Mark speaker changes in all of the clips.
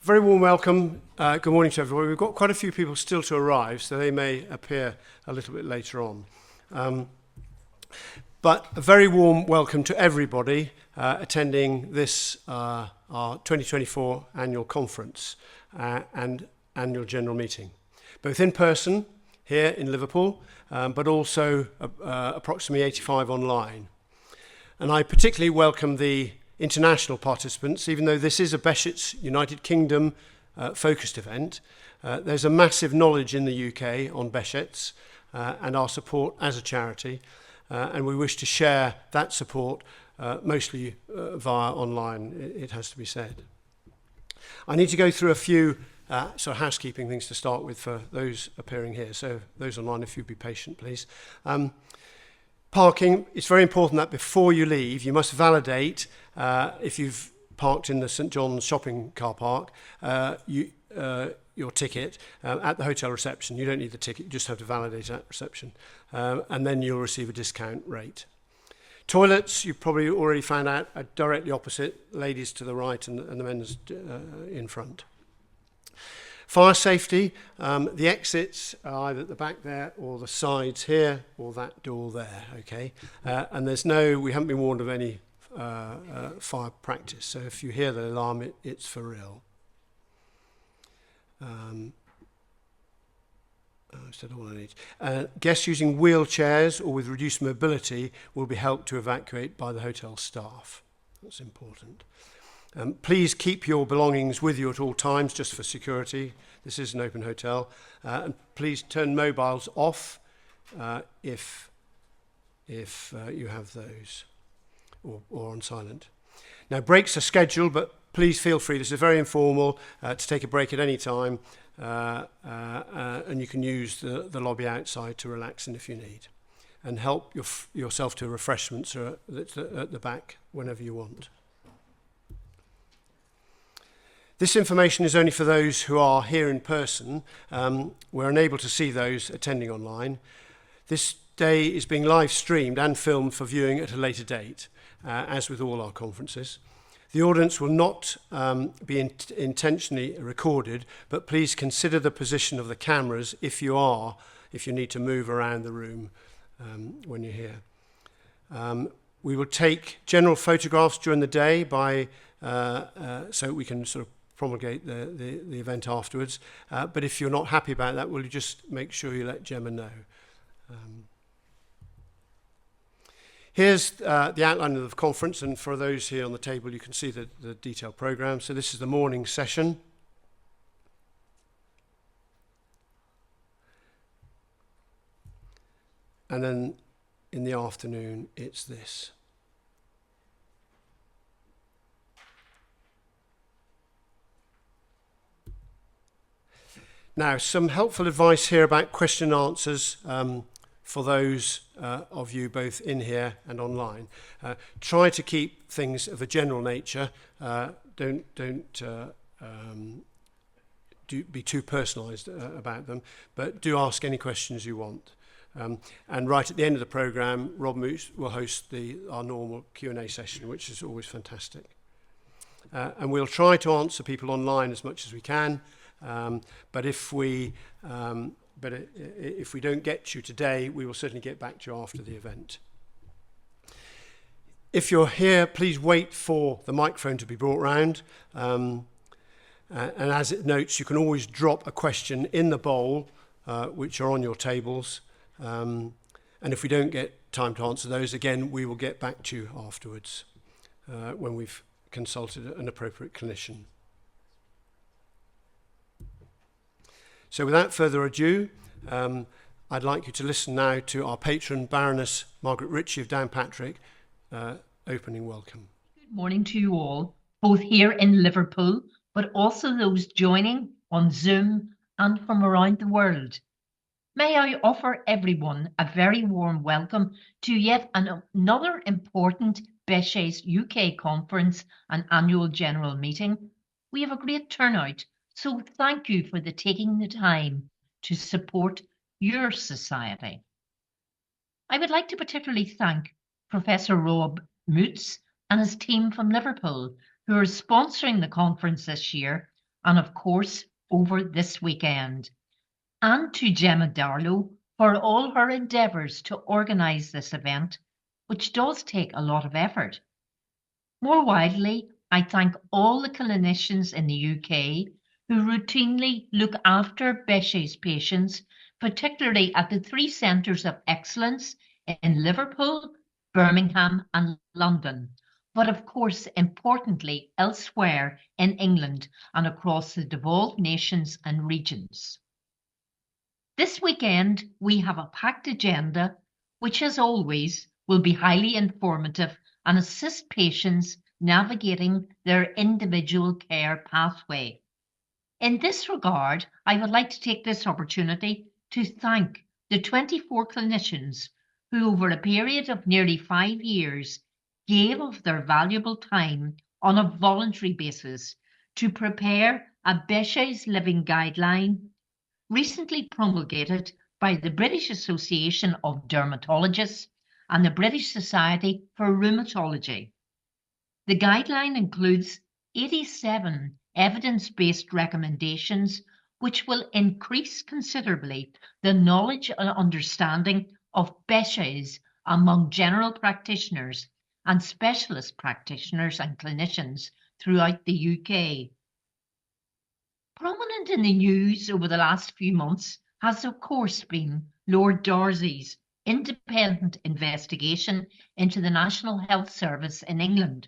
Speaker 1: Very warm welcome. Good morning to everybody. We've got quite a few people still to arrive, so they may appear a little bit later on. But a very warm welcome to everybody attending this, our 2024 annual conference and annual general meeting, both in person here in Liverpool, but also approximately 85 online. And I particularly welcome the international participants, even though this is a BEHÇET'S United Kingdom focused event. There's a massive knowledge in the UK on BEHÇET'S and our support as a charity, and we wish to share that support mostly via online, it has to be said. I need to go through a few sort of housekeeping things to start with for those appearing here, so those online, if you'd be patient, please. Parking, it's very important that before you leave, you must validate, if you've parked in the St John's shopping car park, your ticket at the hotel reception. You don't need the ticket, you just have to validate at reception. And then you'll receive a discount rate. Toilets, you've probably already found out, are directly opposite, ladies to the right and the men's in front. Fire safety, the exits are either at the back there or the sides here or that door there, okay? And we haven't been warned of any fire practice, so if you hear the alarm, it's for real. I said all I need. Guests using wheelchairs or with reduced mobility will be helped to evacuate by the hotel staff. That's important. Please keep your belongings with you at all times, just for security. This is an open hotel. And please turn mobiles off if you have those, or on silent. Now, breaks are scheduled, but please feel free. This is very informal, to take a break at any time, and you can use the lobby outside to relax in if you need. And help yourself to refreshments at the back whenever you want. This information is only for those who are here in person. We're unable to see those attending online. This day is being live streamed and filmed for viewing at a later date, as with all our conferences. The audience will not be intentionally recorded, but please consider the position of the cameras if you need to move around the room when you're here. We will take general photographs during the day so we can sort of promulgate the event afterwards. But if you're not happy about that, will you just make sure you let Gemma know? Here's the outline of the conference, and for those here on the table, you can see the detailed program. So this is the morning session. And then in the afternoon, it's this. Now, some helpful advice here about question and answers for those of you both in here and online. Try to keep things of a general nature. Don't be too personalised about them, but do ask any questions you want. And right at the end of the programme, Rob Moots will host our normal Q&A session, which is always fantastic. And we'll try to answer people online as much as we can. But if we don't get you today, we will certainly get back to you after the event. If you're here, please wait for the microphone to be brought round. And as it notes, you can always drop a question in the bowl, which are on your tables. And if we don't get time to answer those, again, we will get back to you afterwards when we've consulted an appropriate clinician. So without further ado, I'd like you to listen now to our patron, Baroness Margaret Ritchie of Downpatrick, opening welcome.
Speaker 2: Good morning to you all, both here in Liverpool, but also those joining on Zoom and from around the world. May I offer everyone a very warm welcome to yet another important BEHÇET'S UK conference and annual general meeting. We have a great turnout. So thank you for taking the time to support your society. I would like to particularly thank Professor Rob Moots and his team from Liverpool, who are sponsoring the conference this year, and of course over this weekend, and to Gemma Darlow for all her endeavours to organise this event, which does take a lot of effort. More widely, I thank all the clinicians in the UK who routinely look after BEHÇET'S patients, particularly at the 3 centres of excellence in Liverpool, Birmingham and London, but of course importantly elsewhere in England and across the devolved nations and regions. This weekend we have a packed agenda which, as always, will be highly informative and assist patients navigating their individual care pathway. In this regard, I would like to take this opportunity to thank the 24 clinicians who, over a period of nearly 5 years, gave of their valuable time on a voluntary basis to prepare a BEHÇET'S Living Guideline, recently promulgated by the British Association of Dermatologists and the British Society for Rheumatology. The guideline includes 87 evidence-based recommendations which will increase considerably the knowledge and understanding of BEHÇET'S among general practitioners and specialist practitioners and clinicians throughout the UK. Prominent in the news over the last few months has of course been Lord Darcy's independent investigation into the National Health Service in England.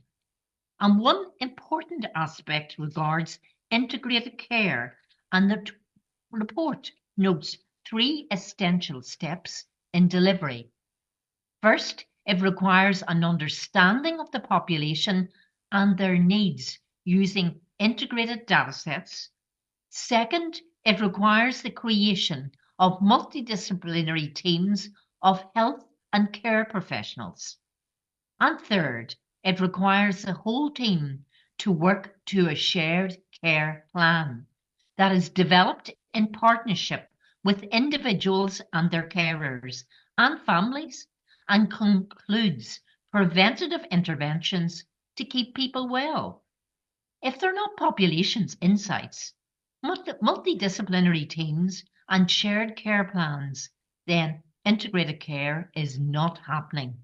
Speaker 2: And one important aspect regards integrated care, and the report notes 3 essential steps in delivery. First, it requires an understanding of the population and their needs using integrated datasets. Second, it requires the creation of multidisciplinary teams of health and care professionals. And third, it requires the whole team to work to a shared care plan that is developed in partnership with individuals and their carers and families, and concludes preventative interventions to keep people well. If they're not populations insights, multidisciplinary teams and shared care plans, then integrated care is not happening.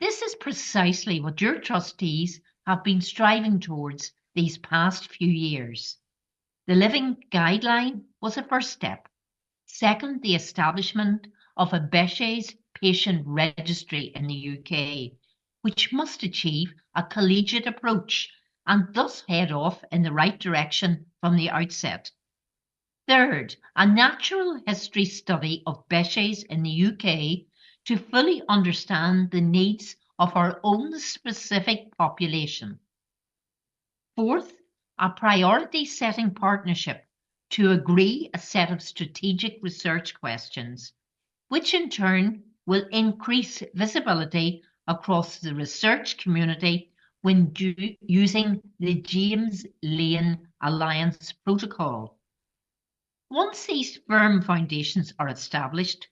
Speaker 2: This is precisely what your trustees have been striving towards these past few years. The Living Guideline was a first step. Second, the establishment of a BEHÇET'S patient registry in the UK, which must achieve a collegiate approach and thus head off in the right direction from the outset. Third, a natural history study of BEHÇET'S in the UK to fully understand the needs of our own specific population. Fourth, a priority setting partnership to agree a set of strategic research questions, which in turn will increase visibility across the research community when using the James Lane Alliance Protocol. Once these firm foundations are established,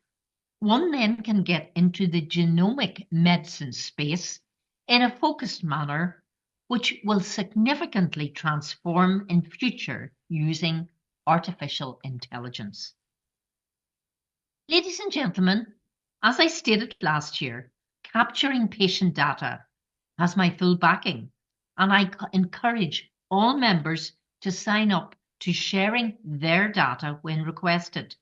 Speaker 2: one then can get into the genomic medicine space in a focused manner, which will significantly transform in future using artificial intelligence. Ladies and gentlemen, as I stated last year, capturing patient data has my full backing, and I encourage all members to sign up to sharing their data when requested,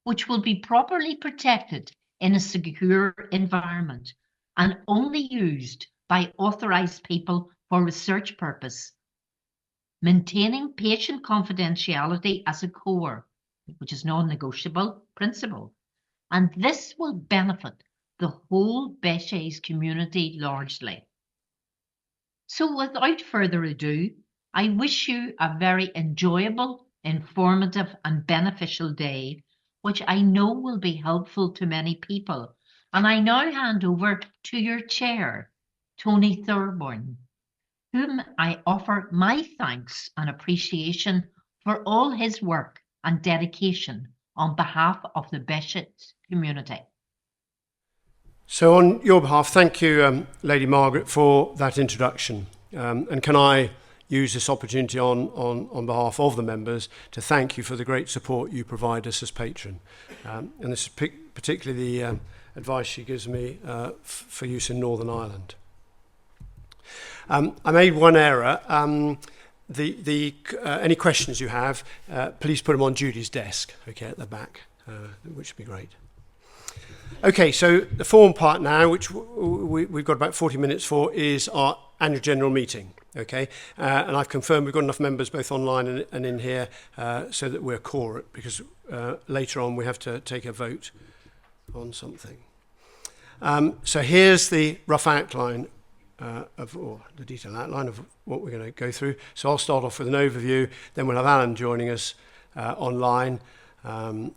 Speaker 2: which will be properly protected in a secure environment and only used by authorised people for research purpose, maintaining patient confidentiality as a core, which is non-negotiable principle, and this will benefit the whole BEHÇET'S community largely. So without further ado, I wish you a very enjoyable, informative and beneficial day, which I know will be helpful to many people. And I now hand over to your chair, Tony Thornburn, whom I offer my thanks and appreciation for all his work and dedication on behalf of the BEHÇET'S community.
Speaker 1: So on your behalf, thank you, Lady Margaret, for that introduction. And can I use this opportunity on behalf of the members to thank you for the great support you provide us as patron. And this is particularly the advice she gives me for use in Northern Ireland. I made one error. Any questions you have, please put them on Judy's desk, okay, at the back, which would be great. Okay, so the form part now, which we've got about 40 minutes for, is our annual general meeting, okay? And I've confirmed we've got enough members both online and in here so that we're quorate, because later on we have to take a vote on something. So here's the rough outline or the detailed outline of what we're going to go through. So I'll start off with an overview, then we'll have Alan joining us online.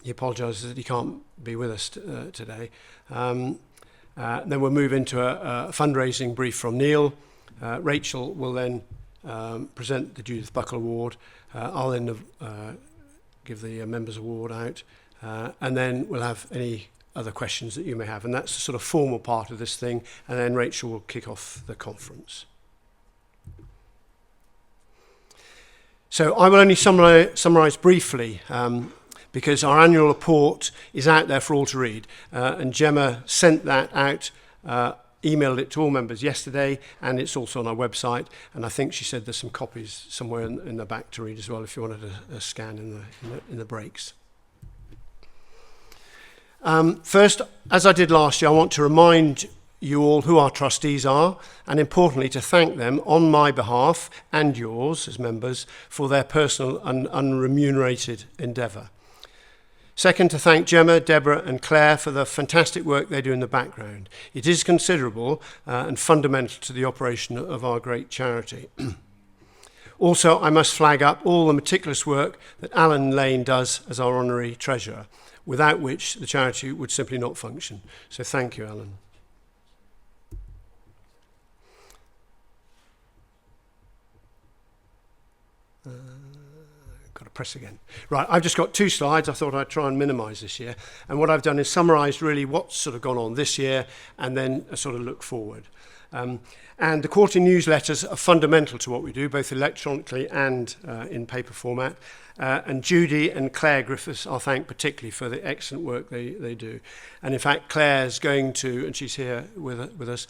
Speaker 1: He apologises that he can't be with us today. Then we'll move into a fundraising brief from Neil. Rachel will then present the Judith Buckle Award. I'll then give the members award out. And then we'll have any other questions that you may have. And that's the sort of formal part of this thing. And then Rachel will kick off the conference. So I will only summarise briefly because our annual report is out there for all to read. And Gemma sent that out, emailed it to all members yesterday, and it's also on our website. And I think she said there's some copies somewhere in the back to read as well if you wanted a scan in the breaks. First, as I did last year, I want to remind you all who our trustees are, and importantly to thank them on my behalf and yours as members for their personal and unremunerated endeavour. Second, to thank Gemma, Deborah and Claire for the fantastic work they do in the background. It is considerable and fundamental to the operation of our great charity. Also, I must flag up all the meticulous work that Alan Lane does as our honorary treasurer, without which the charity would simply not function. So thank you, Alan. Got to press again. Right, I've just got 2 slides. I thought I'd try and minimise this year. And what I've done is summarised really what's sort of gone on this year and then a sort of look forward. And the quarterly newsletters are fundamental to what we do, both electronically and in paper format. And Judy and Claire Griffiths I'll thank particularly for the excellent work they do. And in fact, Claire's going to, and she's here with us,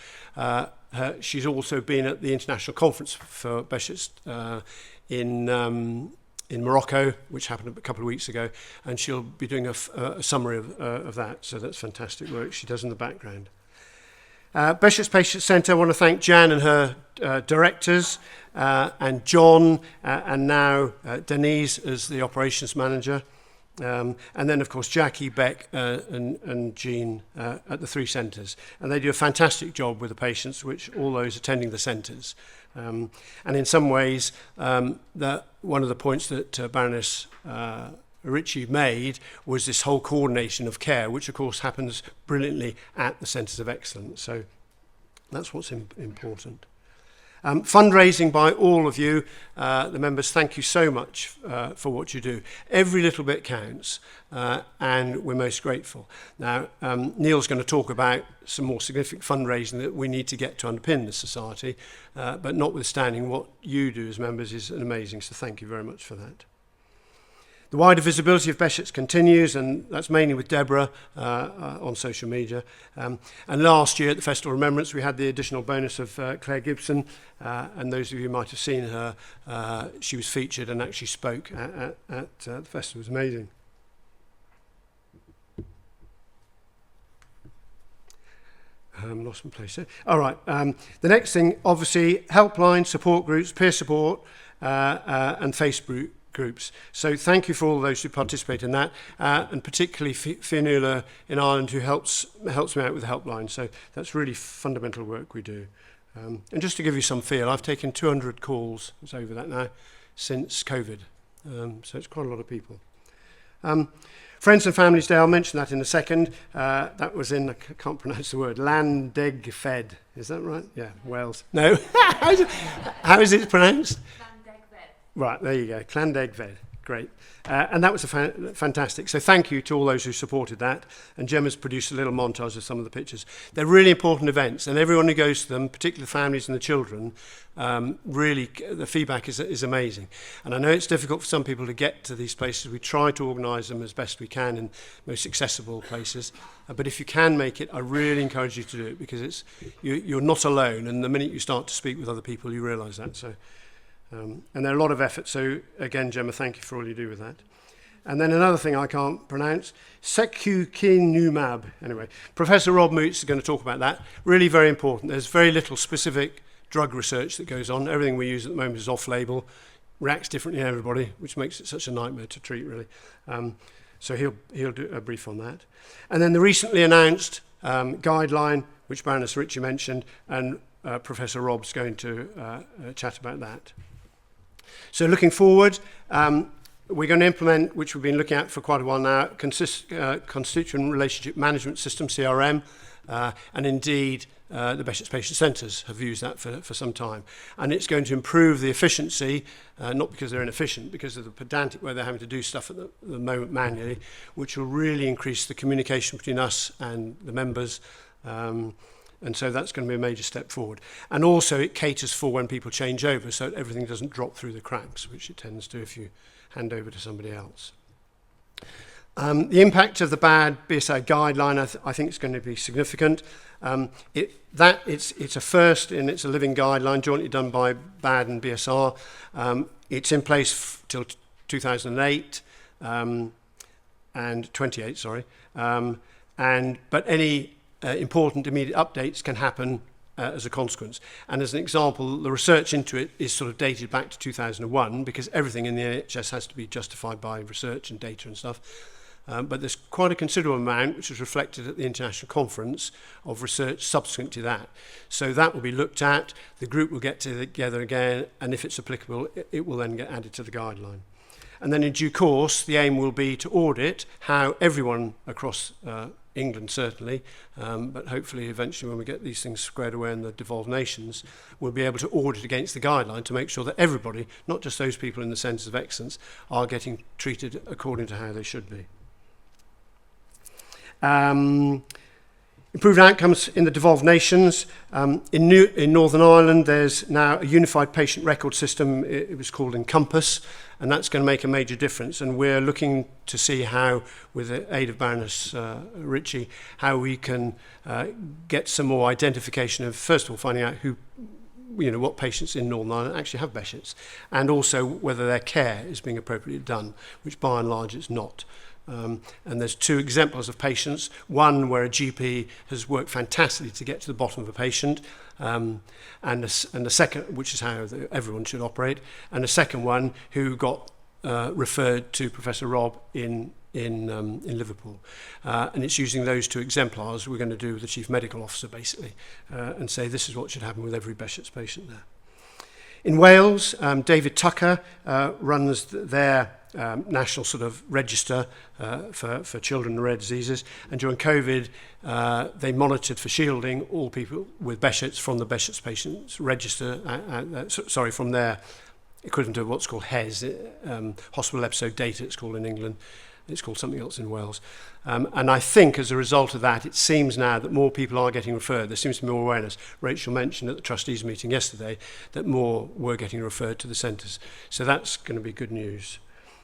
Speaker 1: she's also been at the International Conference for BEHÇET'S in Morocco, which happened a couple of weeks ago, and she'll be doing a summary of that. So that's fantastic work she does in the background. BEHÇET'S Patient Centre, I want to thank Jan and her directors, and John, and now Denise as the operations manager. And then, of course, Jackie, Beck and Jean at the 3 centres. And they do a fantastic job with the patients, which all those attending the centres. And in some ways, one of the points that Baroness Ritchie made was this whole coordination of care, which of course happens brilliantly at the Centres of Excellence. So that's what's important. Fundraising by all of you, the members, thank you so much for what you do. Every little bit counts, and we're most grateful. Now, Neil's going to talk about some more significant fundraising that we need to get to underpin the society, but notwithstanding what you do as members is amazing, so thank you very much for that. The wider visibility of BEHÇET'S continues, and that's mainly with Deborah on social media. And last year at the Festival of Remembrance, we had the additional bonus of Claire Gibson, and those of you who might have seen her, she was featured and actually spoke at the festival. It was amazing. Lost my place there. All right. The next thing, obviously, helpline, support groups, peer support, and Facebook groups. So thank you for all those who participate in that, and particularly Fionnuala in Ireland, who helps me out with the helpline. So that's really fundamental work we do. And just to give you some feel, I've taken 200 calls, it's over that now, since COVID. So it's quite a lot of people. Friends and Families Day, I'll mention that in a second. That was in, I can't pronounce the word, Llandegfed. Is that right? Yeah, Wales. No? How is it pronounced? Right, there you go, Llandegfed. Great. And that was fantastic. So thank you to all those who supported that. And Gemma's produced a little montage of some of the pictures. They're really important events, and everyone who goes to them, particularly the families and the children, really, the feedback is amazing. And I know it's difficult for some people to get to these places. We try to organise them as best we can in most accessible places. But if you can make it, I really encourage you to do it, because you're not alone. And the minute you start to speak with other people, you realise that. So. And there are a lot of effort, so again, Gemma, thank you for all you do with that. And then another thing I can't pronounce, secukinumab. Anyway, Professor Rob Moots is going to talk about that. Really very important. There's very little specific drug research that goes on. Everything we use at the moment is off-label, reacts differently in everybody, which makes it such a nightmare to treat, really. So he'll do a brief on that. And then the recently announced guideline, which Baroness Ritchie mentioned, and Professor Rob's going to chat about that. So looking forward, we're going to implement, which we've been looking at for quite a while now, Constituent Relationship Management System, CRM, and indeed the BEHÇET'S patient centres have used that for some time. And it's going to improve the efficiency, not because they're inefficient, because of the pedantic way they're having to do stuff at the moment manually, which will really increase the communication between us and the members. And so that's going to be a major step forward. And also it caters for when people change over, so everything doesn't drop through the cracks, which it tends to if you hand over to somebody else. The impact of the bad BSA guideline, I think, is going to be significant. It's a first, and it's a living guideline jointly done by BAD and BSR. It's in place till 2008 and 28, sorry. But any important immediate updates can happen as a consequence. And as an example, the research into it is sort of dated back to 2001, because everything in the NHS has to be justified by research and data and stuff. But there's quite a considerable amount, which was reflected at the international conference, of research subsequent to that. So that will be looked at, the group will get together again, and if it's applicable, it will then get added to the guideline. And then in due course, the aim will be to audit how everyone across England certainly, but hopefully eventually when we get these things squared away in the devolved nations, we'll be able to audit against the guideline to make sure that everybody, not just those people in the centres of excellence, are getting treated according to how they should be. Improved outcomes in the devolved nations. In Northern Ireland, there's now a unified patient record system. It was called Encompass, and that's going to make a major difference. And we're looking to see how, with the aid of Baroness Ritchie, how we can get some more identification of, first of all, finding out who, what patients in Northern Ireland actually have BEHÇET'S, and also whether their care is being appropriately done, which by and large it's not. And there's two examples of patients, one where a GP has worked fantastically to get to the bottom of a patient, and the second, which is how everyone should operate, and a second one who got referred to Professor Rob in Liverpool. And it's using those two exemplars we're going to do with the Chief Medical Officer, basically, and say this is what should happen with every BEHÇET'S patient there. In Wales, David Tucker runs their national sort of register for children with rare diseases, and during COVID they monitored for shielding all people with BEHÇET'S from the BEHÇET'S patients register, from their equivalent of what's called HES, hospital episode data it's called in England. It's called something else in Wales. And I think as a result of that, it seems now that more people are getting referred. There seems to be more awareness. Rachael mentioned at the trustees meeting yesterday that more were getting referred to the centres. So that's going to be good news.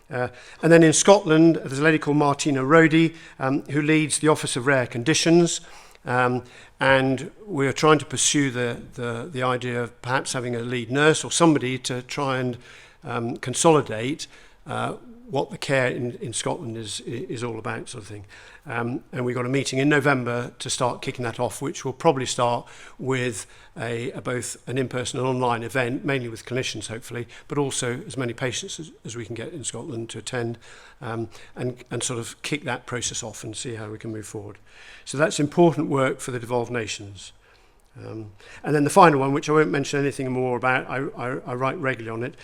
Speaker 1: And then in Scotland, there's a lady called Martina Rhodey, who leads the Office of Rare Conditions. And we're trying to pursue the idea of perhaps having a lead nurse or somebody to try and consolidate what the care in Scotland is all about, sort of thing. And we've got a meeting in November to start kicking that off, which will probably start with both an in-person and online event, mainly with clinicians, hopefully, but also as many patients as we can get in Scotland to attend, and sort of kick that process off and see how we can move forward. So that's important work for the devolved nations. And then the final one, which I won't mention anything more about, I write regularly on it,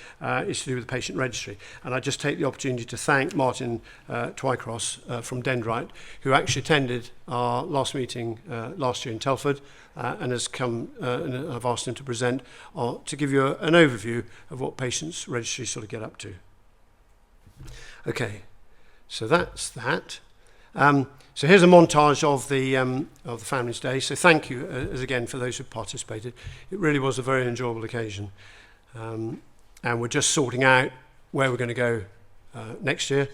Speaker 1: is to do with the patient registry. And I just take the opportunity to thank Martin Twycross from Dendrite, who actually attended our last meeting last year in Telford, and has come, and I've asked him to present, to give you an overview of what patients registry sort of get up to. Okay, so that's that. So here's a montage of the Families' Day. So thank you as again for those who participated. It really was a very enjoyable occasion, and we're just sorting out where we're going to go next year,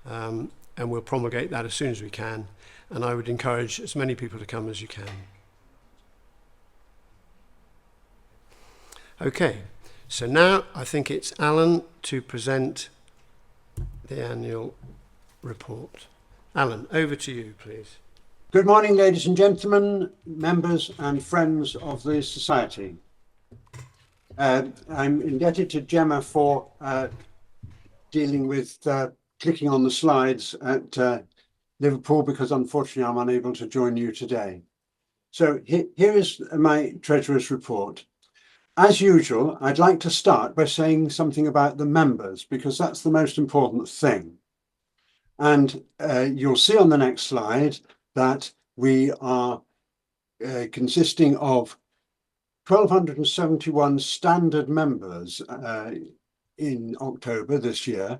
Speaker 1: and we'll promulgate that as soon as we can. And I would encourage as many people to come as you can. Okay, so now I think it's Alan to present the annual report. Alan, over to you, please.
Speaker 3: Good morning, ladies and gentlemen, members and friends of the Society. I'm indebted to Gemma for dealing with clicking on the slides at Liverpool, because unfortunately I'm unable to join you today. So here is my Treasurer's report. As usual, I'd like to start by saying something about the members, because that's the most important thing. And you'll see on the next slide that we are consisting of 1,271 standard members in October this year.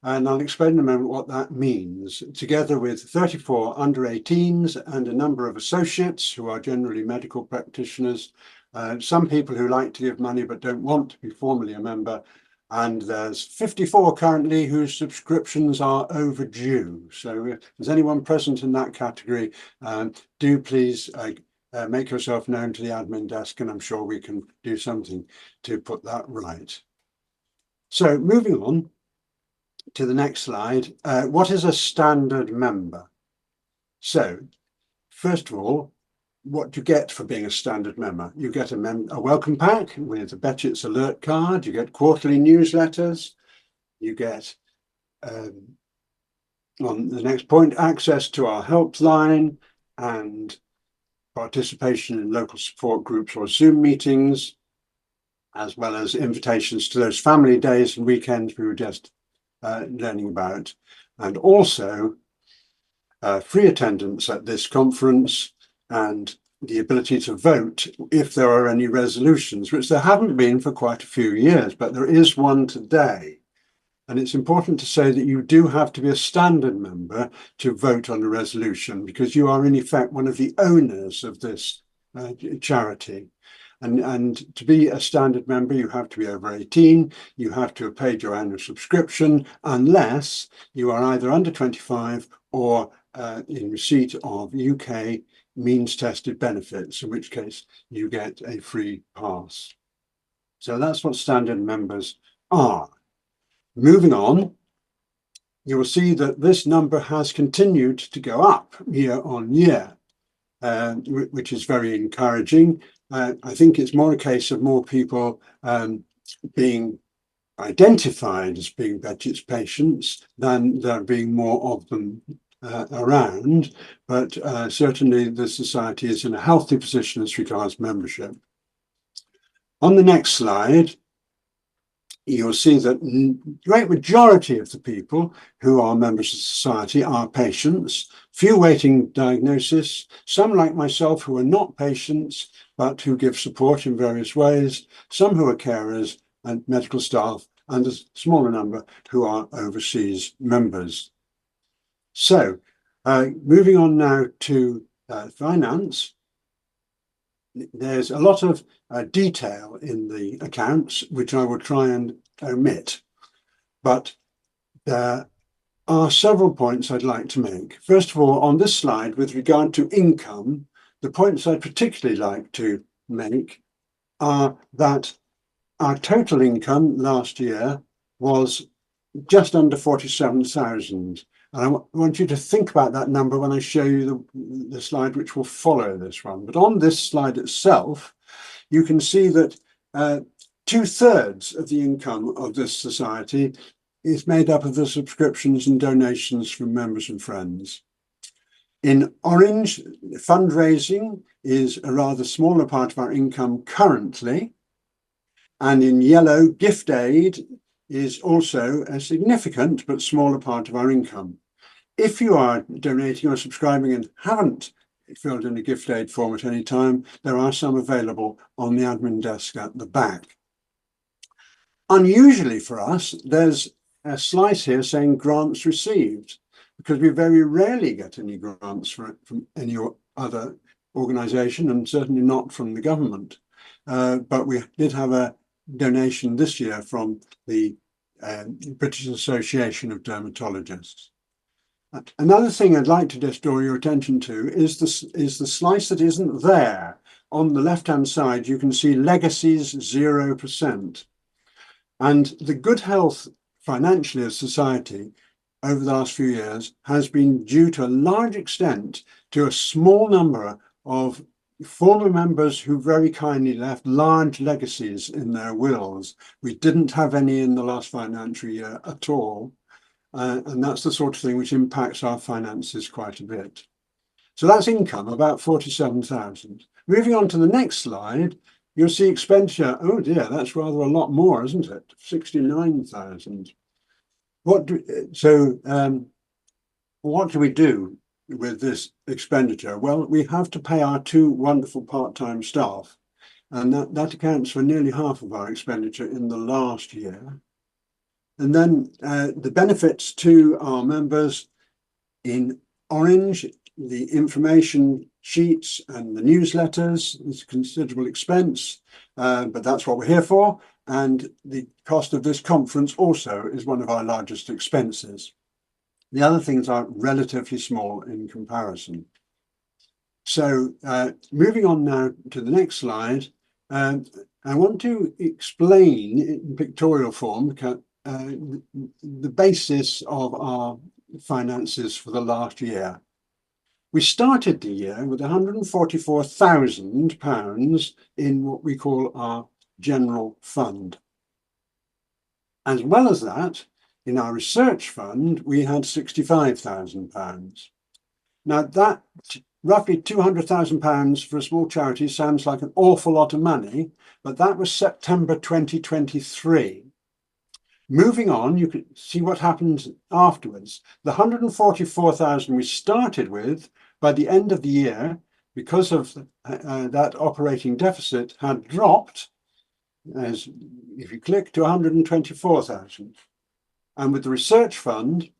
Speaker 3: And I'll explain in a moment what that means, together with 34 under 18s and a number of associates who are generally medical practitioners, some people who like to give money but don't want to be formally a member, and there's 54 currently whose subscriptions are overdue. So if there's anyone present in that category, do please make yourself known to the admin desk, and I'm sure we can do something to put that right. So moving on to the next slide, what is a standard member? So first of all, what do you get for being a standard member? You get a welcome pack with a BEHÇET'S alert card, you get quarterly newsletters, you get, on the next point, access to our helpline and participation in local support groups or Zoom meetings, as well as invitations to those family days and weekends we were just learning about, and also free attendance at this conference and the ability to vote if there are any resolutions, which there haven't been for quite a few years, but there is one today. And it's important to say that you do have to be a standard member to vote on a resolution, because you are in effect one of the owners of this charity. And to be a standard member, you have to be over 18, you have to have paid your annual subscription, unless you are either under 25 or in receipt of UK means tested benefits, in which case you get a free pass. So that's what standard members are. Moving on, you will see that this number has continued to go up year on year, which is very encouraging. I think it's more a case of more people being identified as being BEHÇET'S patients than there being more of them around, but certainly the Society is in a healthy position as regards membership. On the next slide, you'll see that the great majority of the people who are members of the Society are patients, few waiting diagnosis, some like myself who are not patients but who give support in various ways, some who are carers and medical staff, and a smaller number who are overseas members. So, moving on now to finance, there's a lot of detail in the accounts, which I will try and omit, but there are several points I'd like to make. First of all, on this slide, with regard to income, the points I'd particularly like to make are that our total income last year was just under 47,000. And I want you to think about that number when I show you the slide which will follow this one. But on this slide itself, you can see that 2/3 of the income of this Society is made up of the subscriptions and donations from members and friends. In orange, fundraising is a rather smaller part of our income currently. And in yellow, gift aid is also a significant but smaller part of our income. If you are donating or subscribing and haven't filled in a gift aid form at any time, there are some available on the admin desk at the back. Unusually for us, there's a slice here saying grants received, because we very rarely get any grants from any other organisation, and certainly not from the government. But we did have a donation this year from the British Association of Dermatologists. Another thing I'd like to just draw your attention to is the slice that isn't there. On the left-hand side, you can see legacies 0%. And the good health financially of society over the last few years has been due to a large extent to a small number of former members who very kindly left large legacies in their wills. We didn't have any in the last financial year at all. And that's the sort of thing which impacts our finances quite a bit. So that's income, about 47,000. Moving on to the next slide, you'll see expenditure. Oh dear, that's rather a lot more, isn't it? 69,000. What do we do with this expenditure? Well, we have to pay our 2 wonderful part-time staff, and that accounts for nearly half of our expenditure in the last year. And then the benefits to our members in orange, the information sheets and the newsletters is a considerable expense, but that's what we're here for. And the cost of this conference also is one of our largest expenses. The other things are relatively small in comparison. So moving on now to the next slide, I want to explain in pictorial form the basis of our finances for the last year. We started the year with £144,000 in what we call our general fund. As well as that, in our research fund, we had £65,000. Now that roughly £200,000 for a small charity sounds like an awful lot of money, but that was September 2023. Moving on, you can see what happened afterwards. The 144,000 we started with, by the end of the year, because of that operating deficit, had dropped, as if you click, to 124,000. And with the research fund,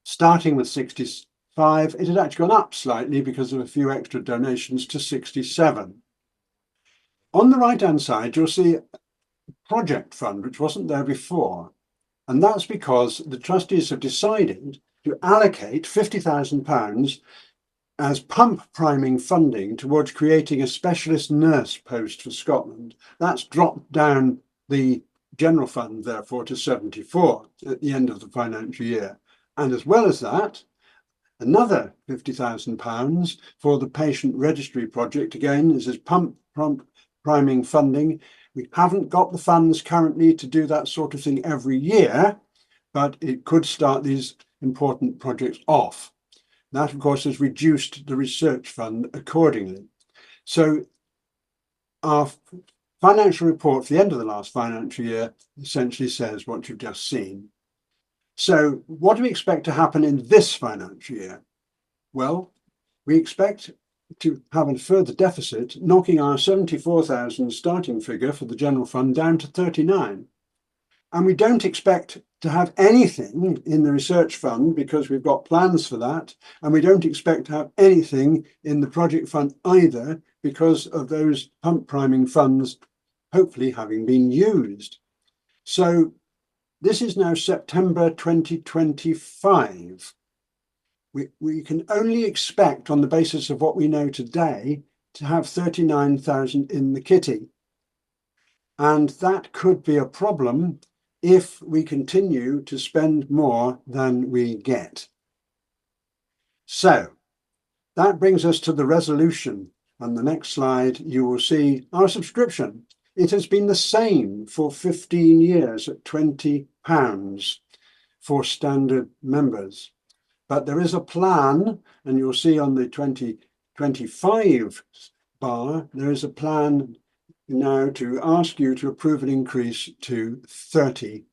Speaker 3: starting with 65, it had actually gone up slightly because of a few extra donations to 67. On the right-hand side, you'll see project fund, which wasn't there before. And that's because the trustees have decided to allocate £50,000 as pump priming funding towards creating a specialist nurse post for Scotland. That's dropped down the general fund, therefore, to 74 at the end of the financial year. And as well as that, another £50,000 for the patient registry project. Again, this is pump priming funding. We haven't got the funds currently to do that sort of thing every year, but it could start these important projects off. That, of course, has reduced the research fund accordingly. So our financial report for the end of the last financial year essentially says what you've just seen. So what do we expect to happen in this financial year? Well, we expect to have a further deficit, knocking our 74,000 starting figure for the general fund down to 39. And we don't expect to have anything in the research fund because we've got plans for that. And we don't expect to have anything in the project fund either because of those pump priming funds hopefully having been used. So this is now September 2025. We can only expect, on the basis of what we know today, to have 39,000 in the kitty. And that could be a problem if we continue to spend more than we get. So that brings us to the resolution. On the next slide, you will see our subscription. It has been the same for 15 years at £20 for standard members. But there is a plan, and you'll see on the 2025 bar, there is a plan now to ask you to approve an increase to £30,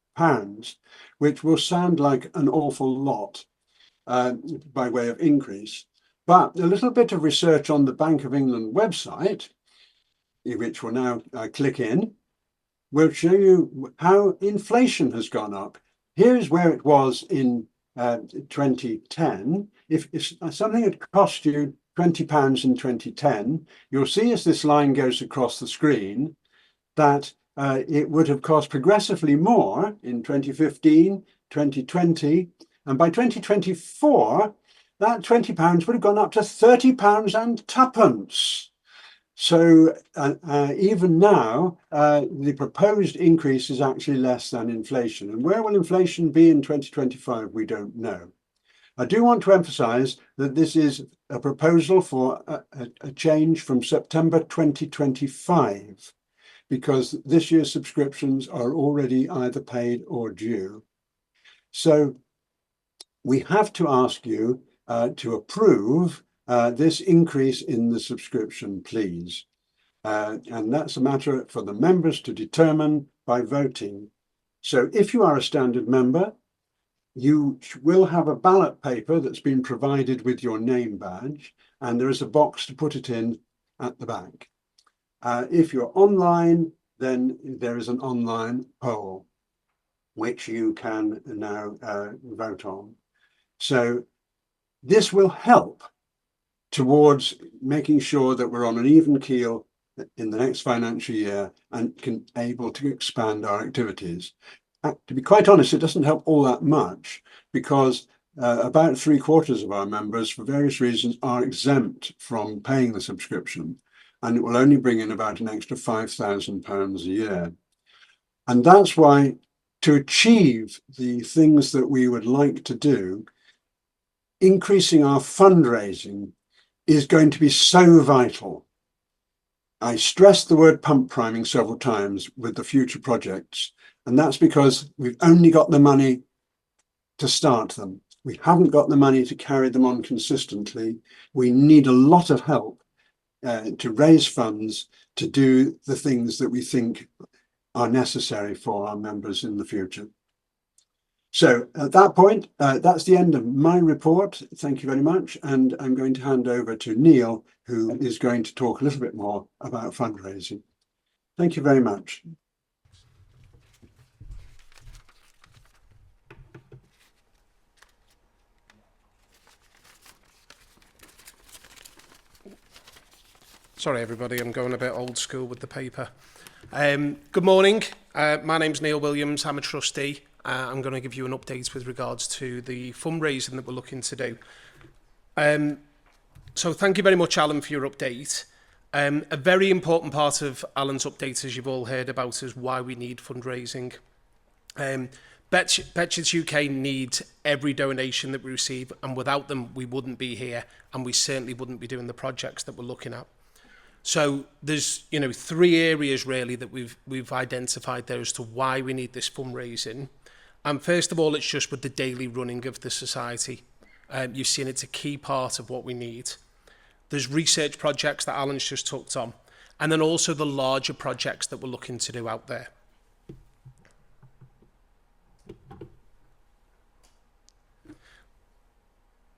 Speaker 3: which will sound like an awful lot by way of increase. But a little bit of research on the Bank of England website, which we'll now click in, will show you how inflation has gone up. here's where it was in 2010. If something had cost you £20 in 2010, you'll see as this line goes across the screen that it would have cost progressively more in 2015, 2020, and by 2024, that £20 would have gone up to £30 and twopence. So even now, the proposed increase is actually less than inflation. And where will inflation be in 2025? We don't know. I do want to emphasise that this is a proposal for a change from September 2025, because this year's subscriptions are already either paid or due. So we have to ask you to approve this increase in the subscription, please. And that's a matter for the members to determine by voting. So if you are a standard member, you will have a ballot paper that's been provided with your name badge, and there is a box to put it in at the back. If you're online, then there is an online poll, which you can now vote on. So this will help towards making sure that we're on an even keel in the next financial year and can able to expand our activities. To be quite honest, it doesn't help all that much, because about 3/4 of our members, for various reasons, are exempt from paying the subscription, and it will only bring in about an extra £5,000 a year. And that's why, to achieve the things that we would like to do, increasing our fundraising is going to be so vital. I stressed the word pump priming several times with the future projects, and that's because we've only got the money to start them. We haven't got the money to carry them on consistently. We need a lot of help to raise funds to do the things that we think are necessary for our members in the future. So at that point, that's the end of my report. Thank you very much. And I'm going to hand over to Neil, who is going to talk a little bit more about fundraising. Thank you very much.
Speaker 4: Sorry, everybody, I'm going a bit old school with the paper. Good morning. My name's Neil Williams. I'm a trustee. I'm going to give you an update with regards to the fundraising that we're looking to do. So thank you very much, Alan, for your update. A very important part of Alan's update, as you've all heard about, is why we need fundraising. BEHÇET'S UK need every donation that we receive, and without them, we wouldn't be here, and we certainly wouldn't be doing the projects that we're looking at. So there's, 3 areas really that we've identified there as to why we need this fundraising. And first of all, it's just with the daily running of the society. You've seen it's a key part of what we need. There's research projects that Alan's just touched on, and then also the larger projects that we're looking to do out there.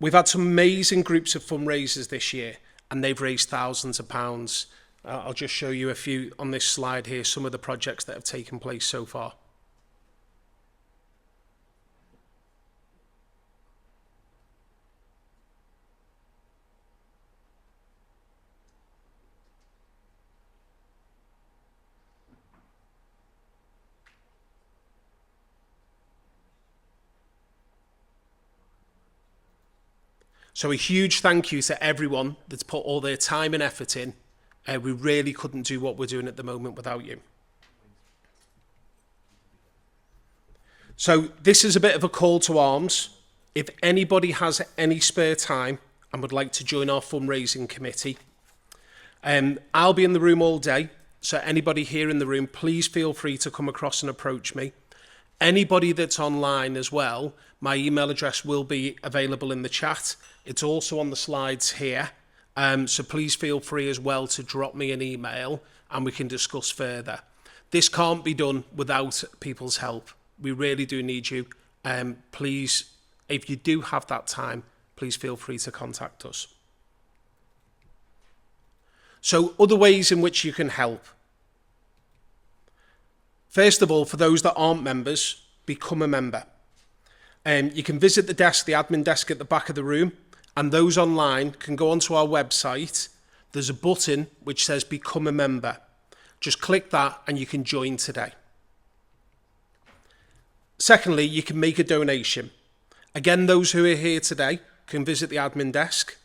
Speaker 4: We've had some amazing groups of fundraisers this year, and they've raised thousands of pounds. I'll just show you a few on this slide here, some of the projects that have taken place so far. So a huge thank you to everyone that's put all their time and effort in. We really couldn't do what we're doing at the moment without you. So this is a bit of a call to arms. If anybody has any spare time and would like to join our fundraising committee, I'll be in the room all day. So anybody here in the room, please feel free to come across and approach me. Anybody that's online as well, my email address will be available in the chat. It's also on the slides here. So please feel free as well to drop me an email and we can discuss further. This can't be done without people's help. We really do need you. Please, if you do have that time, please feel free to contact us. So other ways in which you can help. First of all, for those that aren't members, become a member. You can visit the desk, the admin desk at the back of the room, and those online can go onto our website. There's a button which says Become a Member. Just click that and you can join today. Secondly, you can make a donation. Again, those who are here today can visit the admin desk,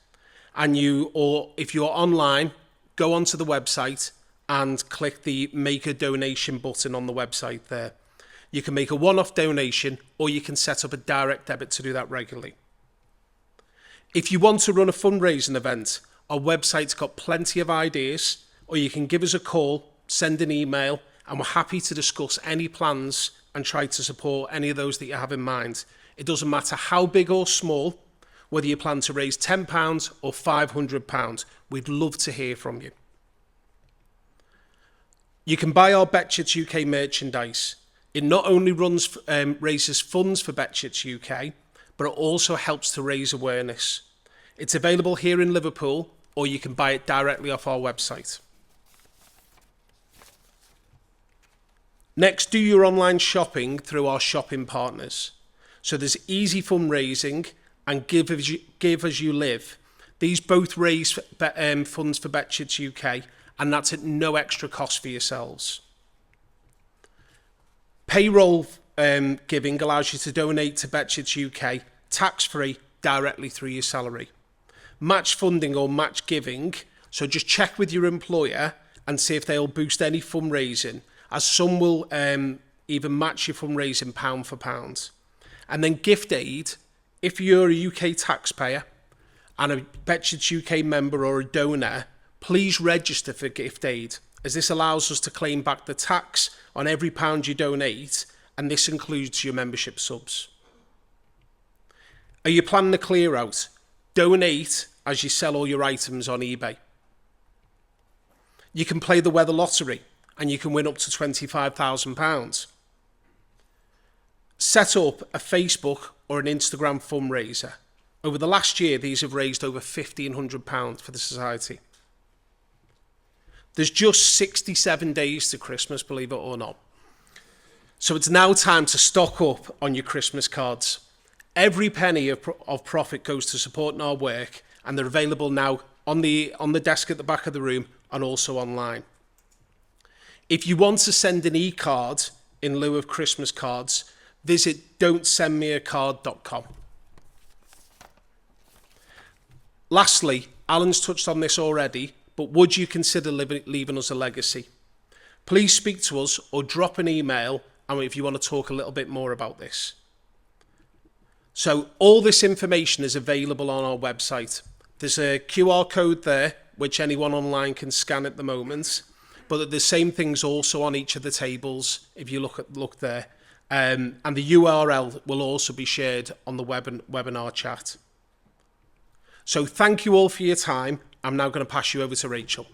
Speaker 4: and or if you're online, go onto the website and click the Make a Donation button on the website there. You can make a one-off donation, or you can set up a direct debit to do that regularly. If you want to run a fundraising event, our website's got plenty of ideas, or you can give us a call, send an email, and we're happy to discuss any plans and try to support any of those that you have in mind. It doesn't matter how big or small, whether you plan to raise £10 or £500, we'd love to hear from you. You can buy our BEHÇET'S UK merchandise. It not only raises funds for BEHÇET'S UK, but it also helps to raise awareness. It's available here in Liverpool, or you can buy it directly off our website. Next, do your online shopping through our shopping partners. So there's Easy Fundraising and Give As You Live. These both raise funds for BEHÇET'S UK, and that's at no extra cost for yourselves. Payroll giving allows you to donate to BEHÇET'S UK tax-free directly through your salary. Match funding or match giving, so just check with your employer and see if they'll boost any fundraising, as some will even match your fundraising pound for pound. And then gift aid, if you're a UK taxpayer and a BEHÇET'S UK member or a donor, please register for gift aid, as this allows us to claim back the tax on every pound you donate, and this includes your membership subs. Are you planning a clear out? Donate as you sell all your items on eBay. You can play the weather lottery and you can win up to £25,000. Set up a Facebook or an Instagram fundraiser. Over the last year, these have raised over £1,500 for the Society. There's just 67 days to Christmas, believe it or not. So it's now time to stock up on your Christmas cards. Every penny of profit goes to supporting our work, and they're available now on the desk at the back of the room and also online. If you want to send an e-card in lieu of Christmas cards, visit don'tsendmeacard.com. Lastly, Alan's touched on this already, but would you consider leaving us a legacy? Please speak to us or drop an email if you want to talk a little bit more about this. So all this information is available on our website. There's a QR code there, which anyone online can scan at the moment, but the same thing's also on each of the tables if you look there. And the URL will also be shared on the webinar chat. So thank you all for your time. I'm now going to pass you over to Rachael.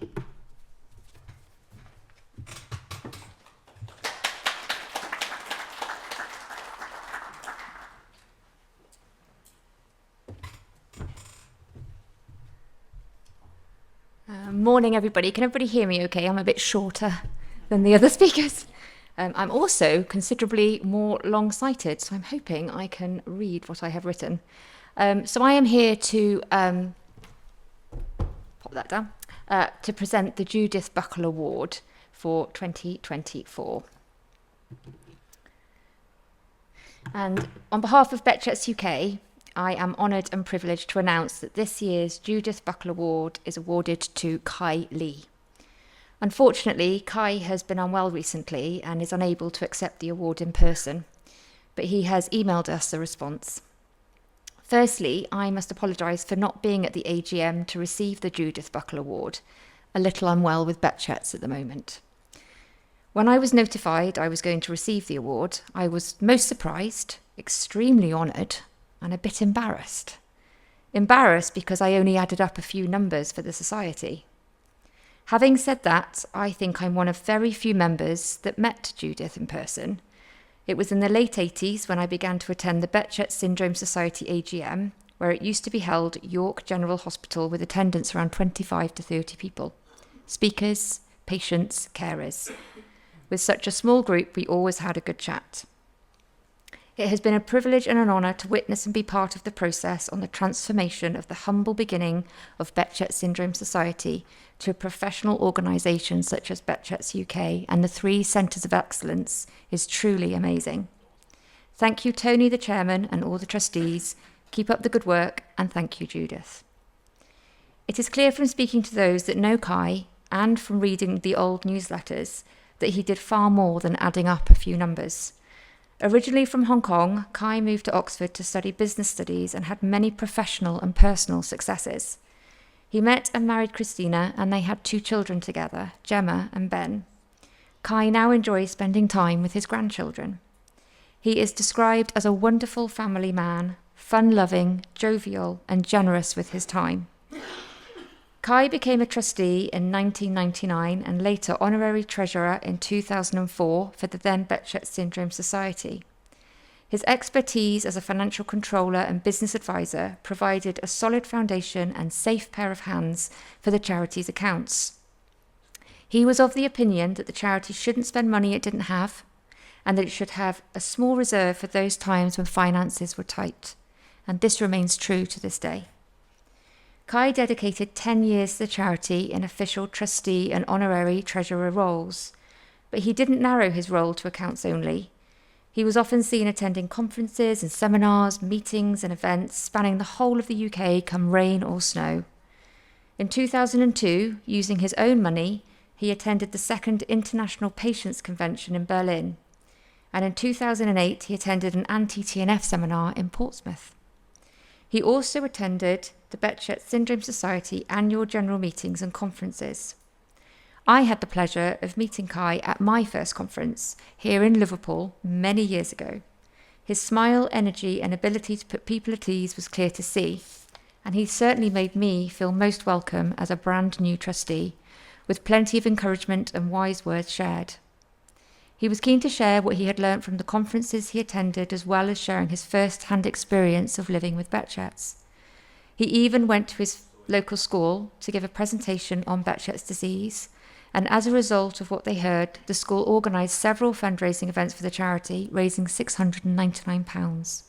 Speaker 5: Morning, everybody. Can everybody hear me okay? I'm a bit shorter than the other speakers. I'm also considerably more long-sighted, so I'm hoping I can read what I have written. So I am here to pop that down, to present the Judith Buckle Award for 2024. And on behalf of BEHÇET'S UK, I am honoured and privileged to announce that this year's Judith Buckle Award is awarded to Kai Lee. Unfortunately, Kai has been unwell recently and is unable to accept the award in person, but he has emailed us a response. Firstly, I must apologise for not being at the AGM to receive the Judith Buckle Award, a little unwell with BEHÇET'S at the moment. When I was notified I was going to receive the award, I was most surprised, extremely honoured, and a bit embarrassed. Embarrassed because I only added up a few numbers for the Society. Having said that, I think I'm one of very few members that met Judith in person. It was in the late 80s when I began to attend the BEHÇET'S Syndrome Society AGM, where it used to be held at York General Hospital with attendance around 25 to 30 people. Speakers, patients, carers. With such a small group, we always had a good chat. It has been a privilege and an honour to witness and be part of the process on the transformation of the humble beginning of BEHÇET'S Syndrome Society to a professional organisation such as BEHÇET'S UK and the 3 Centres of Excellence is truly amazing. Thank you, Tony, the chairman, and all the trustees. Keep up the good work, and thank you, Judith. It is clear from speaking to those that know Kai and from reading the old newsletters that he did far more than adding up a few numbers. Originally from Hong Kong, Kai moved to Oxford to study business studies and had many professional and personal successes. He met and married Christina, and they had 2 children together, Gemma and Ben. Kai now enjoys spending time with his grandchildren. He is described as a wonderful family man, fun-loving, jovial, and generous with his time. Kai became a trustee in 1999 and later honorary treasurer in 2004 for the then BEHÇET'S Syndrome Society. His expertise as a financial controller and business advisor provided a solid foundation and safe pair of hands for the charity's accounts. He was of the opinion that the charity shouldn't spend money it didn't have, and that it should have a small reserve for those times when finances were tight. And this remains true to this day. Kai dedicated 10 years to the charity in official trustee and honorary treasurer roles, but he didn't narrow his role to accounts only. He was often seen attending conferences and seminars, meetings and events spanning the whole of the UK, come rain or snow. In 2002, using his own money, he attended the 2nd International Patients Convention in Berlin, and in 2008 he attended an anti-TNF seminar in Portsmouth. He also attended the BEHÇET'S Syndrome Society annual general meetings and conferences. I had the pleasure of meeting Kai at my first conference here in Liverpool many years ago. His smile, energy and ability to put people at ease was clear to see, and he certainly made me feel most welcome as a brand new trustee, with plenty of encouragement and wise words shared. He was keen to share what he had learnt from the conferences he attended, as well as sharing his first-hand experience of living with BEHÇET'S. He even went to his local school to give a presentation on BEHÇET'S disease, and as a result of what they heard, the school organised several fundraising events for the charity, raising £699.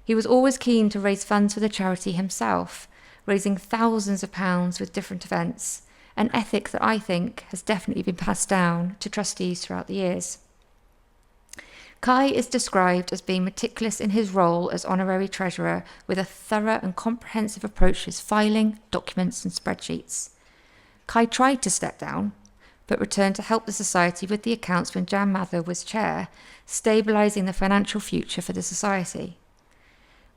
Speaker 5: He was always keen to raise funds for the charity himself, raising thousands of pounds with different events, an ethic that I think has definitely been passed down to trustees throughout the years. Kai is described as being meticulous in his role as honorary treasurer, with a thorough and comprehensive approach to his filing, documents and spreadsheets. Kai tried to step down, but returned to help the society with the accounts when Jan Mather was chair, stabilising the financial future for the society.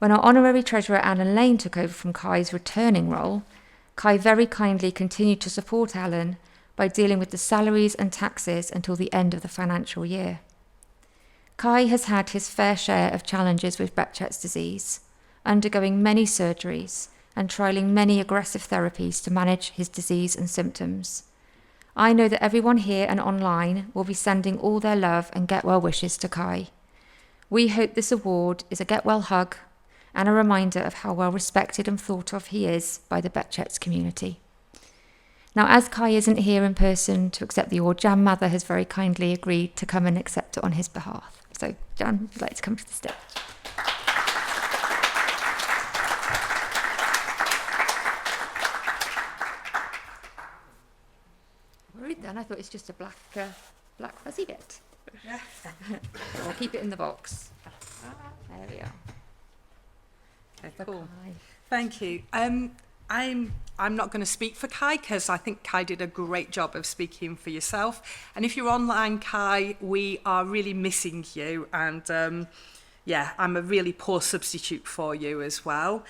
Speaker 5: When our honorary treasurer Alan Lane took over from Kai's returning role, Kai very kindly continued to support Alan by dealing with the salaries and taxes until the end of the financial year. Kai has had his fair share of challenges with BEHÇET'S disease, undergoing many surgeries and trialling many aggressive therapies to manage his disease and symptoms. I know that everyone here and online will be sending all their love and get well wishes to Kai. We hope this award is a get well hug and a reminder of how well respected and thought of he is by the BEHÇET'S community. Now, as Kai isn't here in person to accept the award, Jan Mather has very kindly agreed to come and accept it on his behalf. So, Jan, would you like to come to the stage? Worried then, I thought it's just a black fuzzy bit. I'll keep it in the box. There we are.
Speaker 6: Okay, cool. Thank you. I'm not going to speak for Kai because I think Kai did a great job of speaking for yourself. And if you're online, Kai, we are really missing you. And yeah, I'm a really poor substitute for you as well.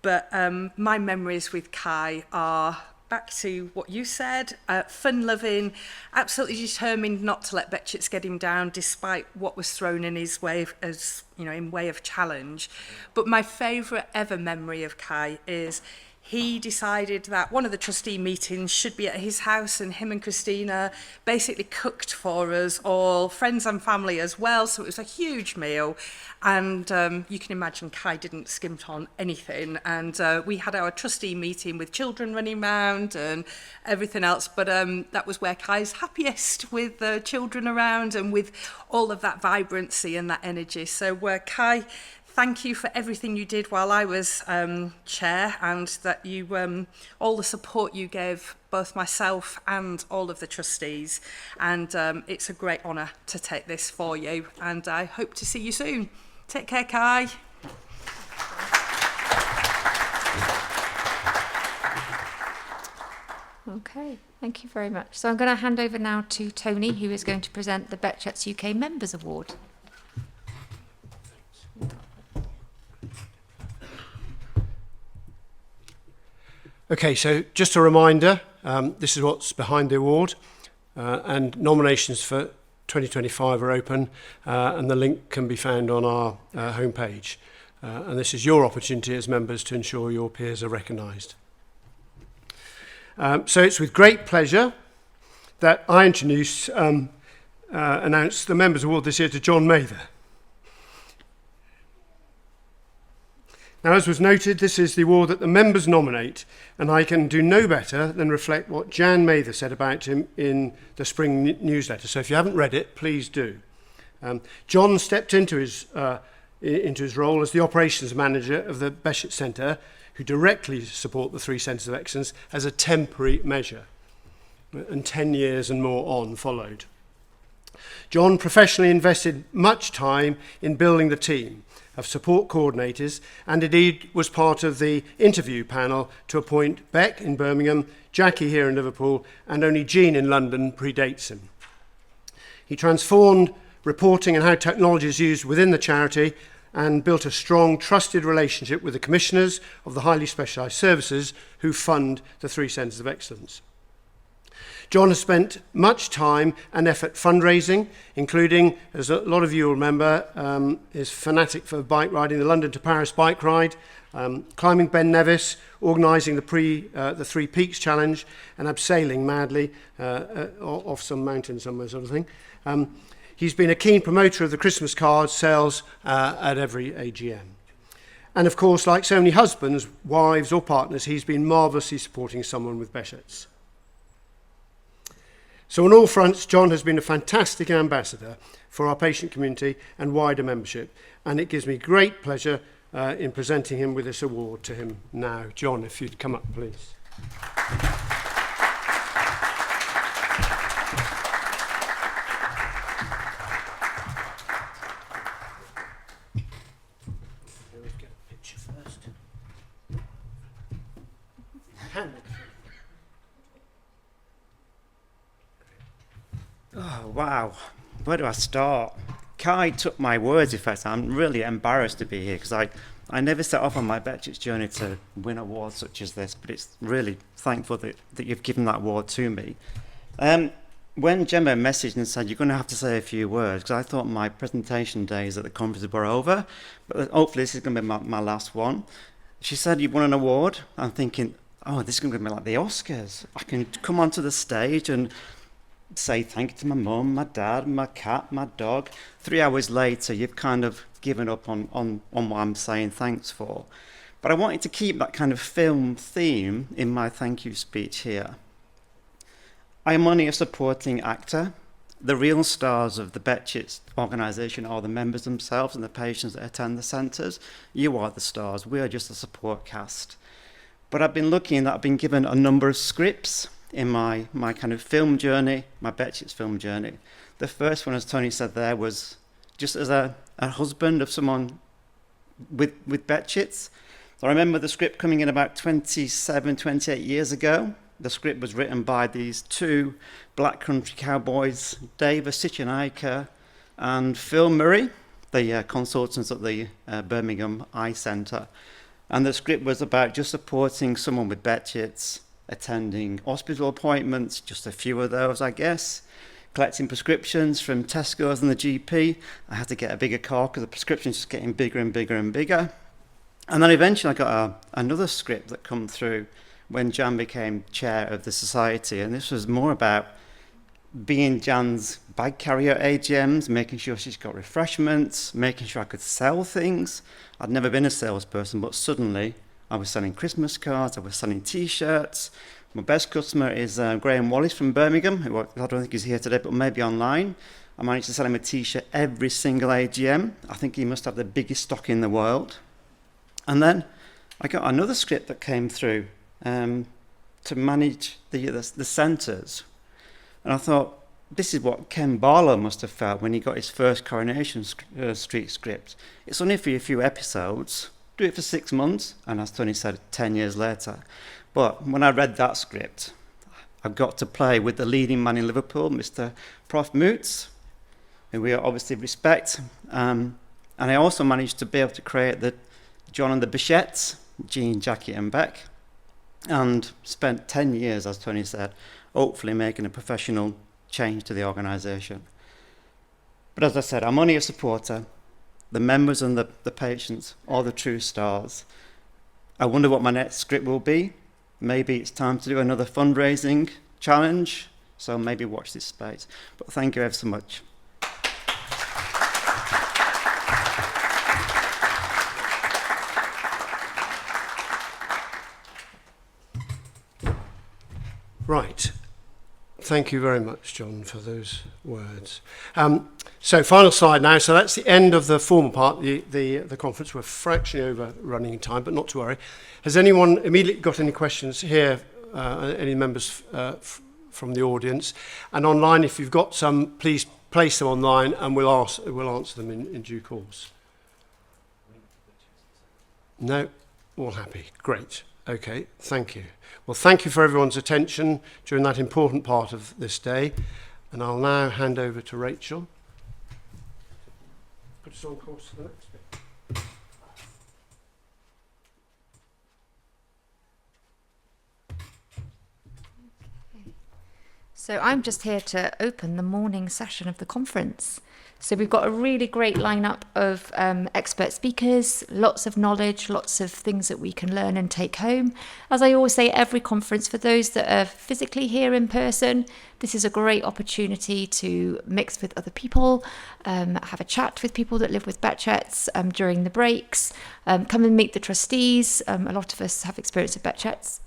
Speaker 6: But my memories with Kai are back to what you said, fun-loving, absolutely determined not to let BEHÇET'S get him down despite what was thrown in his way as, you know, in way of challenge. But my favourite ever memory of Kai is he decided that one of the trustee meetings should be at his house, and him and Christina basically cooked for us all, friends and family as well, so it was a huge meal. And you can imagine Kai didn't skimp on anything, and we had our trustee meeting with children running around and everything else, but that was where Kai's happiest, with the children around and with all of that vibrancy and that energy. So Kai, thank you for everything you did while I was chair, and that you all the support you gave both myself and all of the trustees. And it's a great honour to take this for you, and I hope to see you soon. Take care, Kai.
Speaker 5: Okay, thank you very much. So I'm going to hand over now to Tony, who is going to present the BEHÇET'S UK Members Award.
Speaker 1: Okay, so just a reminder, this is what's behind the award, and nominations for 2025 are open, and the link can be found on our homepage. And this is your opportunity as members to ensure your peers are recognised. So it's with great pleasure that I announce the Members Award this year to John Mather. Now, as was noted, this is the award that the members nominate, and I can do no better than reflect what Jan Mather said about him in the spring newsletter. So if you haven't read it, please do. John stepped into his role as the operations manager of the BEHÇET'S Centre, who directly support the 3 Centres of Excellence, as a temporary measure, and 10 years and more on followed. John professionally invested much time in building the team of support coordinators, and indeed was part of the interview panel to appoint Beck in Birmingham, Jackie here in Liverpool, and only Jean in London predates him. He transformed reporting and how technology is used within the charity, and built a strong, trusted relationship with the commissioners of the highly specialised services who fund the 3 Centres of Excellence. John has spent much time and effort fundraising, including, as a lot of you will remember, his fanatic for bike riding, the London to Paris bike ride, climbing Ben Nevis, organising the 3 Peaks Challenge, and abseiling madly off some mountain somewhere, sort of thing. He's been a keen promoter of the Christmas card sales at every AGM. And of course, like so many husbands, wives or partners, he's been marvellously supporting someone with BEHÇET'S. So on all fronts, John has been a fantastic ambassador for our patient community and wider membership, and it gives me great pleasure in presenting him with this award to him now. John, if you'd come up, please.
Speaker 7: Oh, wow. Where do I start? Kai took my words, in fact. I'm really embarrassed to be here because I never set off on my BEHÇET'S journey to win awards such as this, but it's really thankful that you've given that award to me. When Gemma messaged and said, you're going to have to say a few words, because I thought my presentation days at the conference were over, but hopefully this is going to be my last one. She said, you've won an award. I'm thinking, oh, this is going to be like the Oscars. I can come onto the stage and say thank you to my mum, my dad, my cat, my dog. 3 hours later, you've kind of given up on what I'm saying thanks for. But I wanted to keep that kind of film theme in my thank you speech here. I am only a supporting actor. The real stars of the BEHÇET'S organisation are the members themselves and the patients that attend the centres. You are the stars. We are just a support cast. But I've been lucky in that I've been given a number of scripts in my kind of film journey, my BEHÇET'S film journey. The first one, as Tony said there, was just as a husband of someone with BEHÇET'S. So I remember the script coming in about 27, 28 years ago. The script was written by these 2 black country cowboys, Dave Sitchin and Phil Murray, the consultants at the Birmingham Eye Centre. And the script was about just supporting someone with BEHÇET'S, attending hospital appointments, just a few of those, I guess, collecting prescriptions from Tesco's and the GP. I had to get a bigger car because the prescriptions just getting bigger and bigger and bigger. And then eventually I got another script that come through when Jan became chair of the society, and this was more about being Jan's bag carrier at AGMs, making sure she's got refreshments, making sure I could sell things. I'd never been a salesperson, but suddenly I was selling Christmas cards, I was selling T-shirts. My best customer is Graham Wallace from Birmingham, who I don't think he's here today, but maybe online. I managed to sell him a T-shirt every single AGM. I think he must have the biggest stock in the world. And then I got another script that came through to manage the centres. And I thought, this is what Ken Barlow must have felt when he got his first Coronation Street script. It's only for a few episodes. Do it for 6 months, and as Tony said, 10 years later. But when I read that script, I got to play with the leading man in Liverpool, Mr. Prof Moots, who we obviously respect. And I also managed to be able to create the John and the BEHÇET'S, Jean, Jackie and Beck, and spent 10 years, as Tony said, hopefully making a professional change to the organisation. But as I said, I'm only a supporter. The members and the patients are the true stars. I wonder what my next script will be. Maybe it's time to do another fundraising challenge, so maybe watch this space. But thank you ever so much.
Speaker 1: Right. Thank you very much, John, for those words. So final slide now. So that's the end of the formal part, the conference. We're fractionally over running time, but not to worry. Has anyone immediately got any questions here, any members from the audience? And online, if you've got some, please place them online and we'll answer them in due course. No? All happy. Great. Okay, thank you. Well, thank you for everyone's attention during that important part of this day. And I'll now hand over to Rachel. Put us on course for the next bit.
Speaker 5: So I'm just here to open the morning session of the conference. So we've got a really great lineup of expert speakers, lots of knowledge, lots of things that we can learn and take home. As I always say, every conference, for those that are physically here in person, this is a great opportunity to mix with other people, have a chat with people that live with BEHÇET'S during the breaks, come and meet the trustees. A lot of us have experience with BEHÇET'S.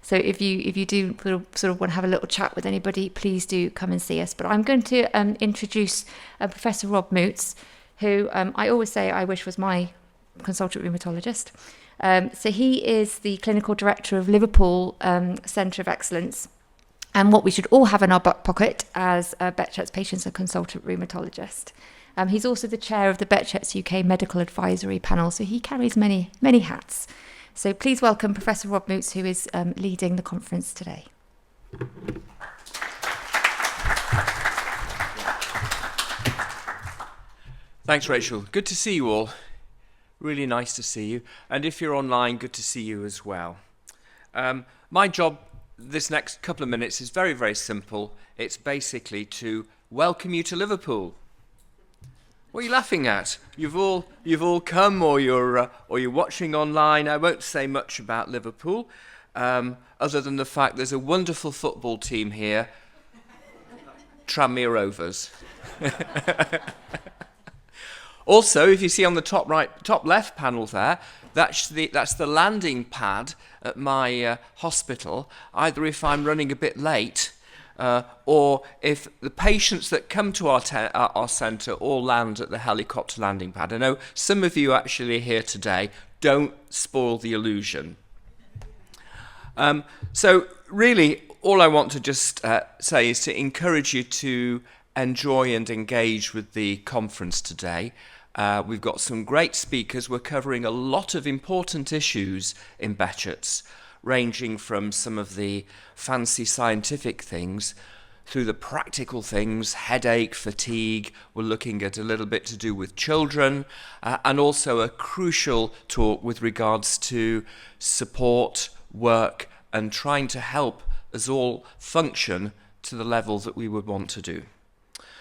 Speaker 5: So if you do sort of want to have a little chat with anybody, please do come and see us. But I'm going to introduce Professor Rob Moots, who I always say I wish was my consultant rheumatologist. So he is the clinical director of Liverpool Centre of Excellence, and what we should all have in our back pocket as BEHÇET'S patients and consultant rheumatologist. He's also the chair of the BEHÇET'S UK Medical Advisory Panel, so he carries many hats. So please welcome Professor Rob Moots, who is leading the conference today.
Speaker 8: Thanks, Rachel. Good to see you all. Really nice to see you. And if you're online, good to see you as well. My job this next couple of minutes is very, very simple. It's basically to welcome you to Liverpool. What are you laughing at? You've all come, or you're watching online. I won't say much about Liverpool, other than the fact there's a wonderful football team here, Tranmere Rovers. Also, if you see on the top left panel there, that's the landing pad at my hospital, either if I'm running a bit late or if the patients that come to our centre all land at the helicopter landing pad. I know some of you actually are here today. Don't spoil the illusion. So really, all I want to just say is to encourage you to enjoy and engage with the conference today. We've got some great speakers. We're covering a lot of important issues in BEHÇET'S, ranging from some of the fancy scientific things through the practical things, headache, fatigue. We're looking at a little bit to do with children, and also a crucial talk with regards to support, work, and trying to help us all function to the level that we would want to do.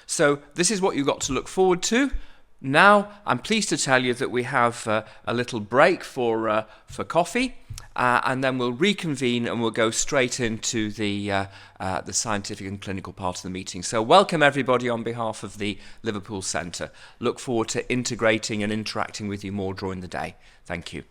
Speaker 8: So this is what you've got to look forward to. Now, I'm pleased to tell you that we have a little break for coffee, and then we'll reconvene and we'll go straight into the scientific and clinical part of the meeting. So welcome everybody on behalf of the Liverpool Centre. Look forward to integrating and interacting with you more during the day. Thank you.